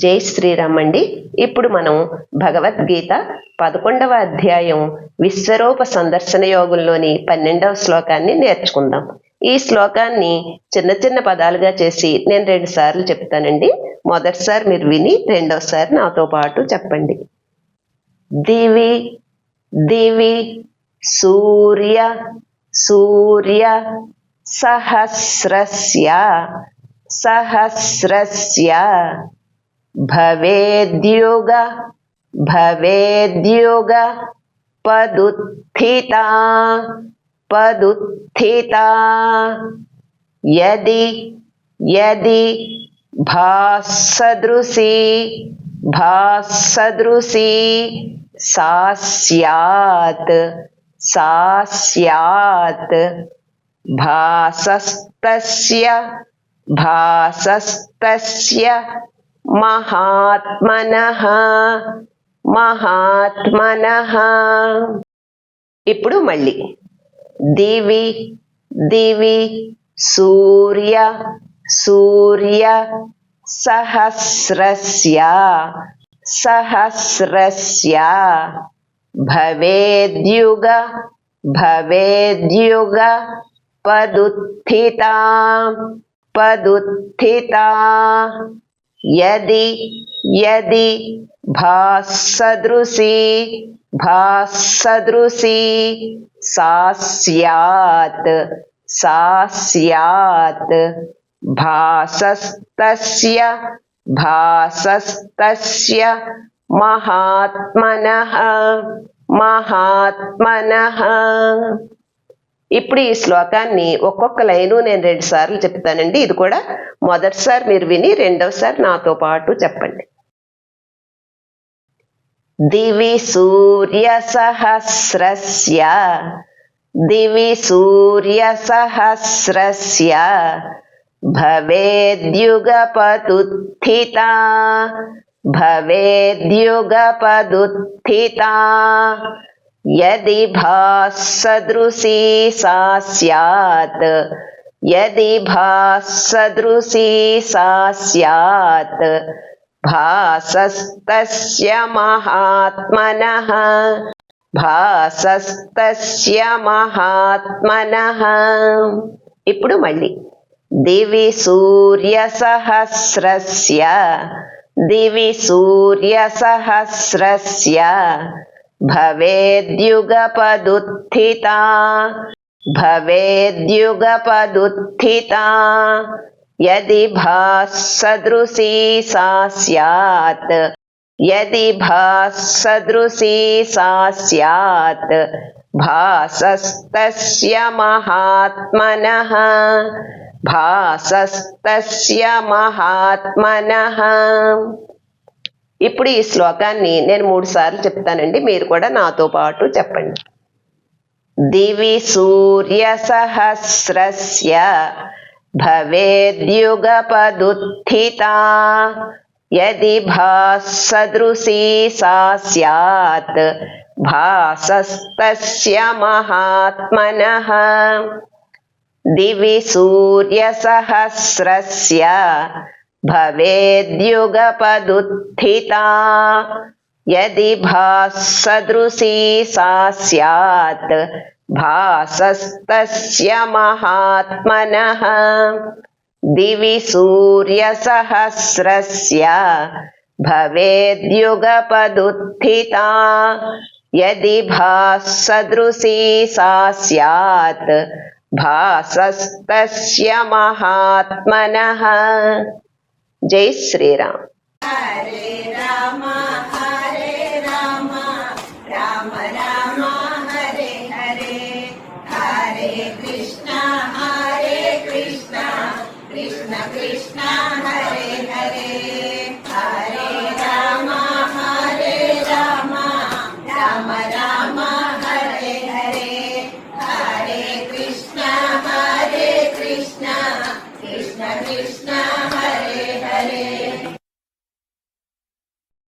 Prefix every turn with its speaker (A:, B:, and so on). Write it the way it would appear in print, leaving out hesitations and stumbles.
A: జై శ్రీరామ్ అండి. ఇప్పుడు మనం భగవద్గీత 11వ అధ్యాయం విశ్వరూప సందర్శన యోగంలోని 12వ శ్లోకాన్ని నేర్చుకుందాం. ఈ శ్లోకాన్ని చిన్న చిన్న పదాలుగా చేసి నేను 2 సార్లు చెప్తానండి. మొదటిసారి మీరు విని రెండోసారి నాతో పాటు చెప్పండి. దివి దివి సూర్య సూర్య సహస్రస్య సహస్రస్య భవేద్యుగ భవేద్యుగ పదుత్థితా పదుత్థితా యది యది భాసదృశీ భాసదృశీ సా స్యాత్ సా స్యాత్ భాసస్తస్య భాసస్తస్య మహాత్మనః మహాత్మనః. ఇప్పుడు మళ్ళీ దివి దివి సూర్య సూర్య సహస్రస్య సహస్రస్య భవేద్యుగ భవేద్యుగ పదుత్థితా పదుత్థితా యది యది భాసదృశీ భాసదృశీ సా స్యాత్ సా స్యాత్ భాసస్తస్య భాసస్తస్య మహాత్మనః మహాత్మనః. ఇప్పుడు ఈ శ్లోకాన్ని ఒక్కొక్క లైను నేను 2 సార్లు చెప్తానండి. ఇది కూడా మొదటిసారి మీరు విని రెండవసారి నాతో పాటు చెప్పండి. దివి సూర్య సహస్రస్య దివి సూర్య సహస్రస్య భవేద్యుగ పదుత్థితా భవేద్యుగ పదుత్థితా యది భాసదృశీ సా స్యాత్ యది భాసదృశీ సా స్యాత్ భాసస్తస్య మహాత్మనః భాసస్తస్య మహాత్మనః. ఇప్పుడు మళ్ళీ దివి సూర్య సహస్రస్య దివి సూర్య సహస్రస్య భవేద్యుగ పదుత్థితా భవేద్యుగ పదుత్థితా యది భాసదృశీ సా స్యాత్ యది భాసదృశీ సా స్యాత్ భాసస్తస్య మహాత్మనః భాసస్తస్య మహాత్మనః. ఇప్పుడు ఈ శ్లోకాన్ని నేను 3 సార్లు చెప్తానండి. మీరు కూడా నాతో పాటు చెప్పండి. దివి సూర్య సహస్రస్య భవేద్యుగ పదుత్థితా యది భాసదృశీ సా స్యాత్ భాసస్తస్య మహాత్మనః దివి సూర్య సహస్రస్య భవేద్యుగ పదుత్థితా యది భాసదృశీ సా స్యాత్ భాసస్తస్య మహాత్మనః దివి సూర్య సహస్రస్య భవేద్యుగ పదుత్థితా యది భాసదృశీ సా స్యాత్ భాసస్తస్య మహాత్మనః. జై శ్రీరామ్.
B: హరే రామ హరే రామ రామ రామ హరే హరే హరే కృష్ణ కృష్ణ కృష్ణ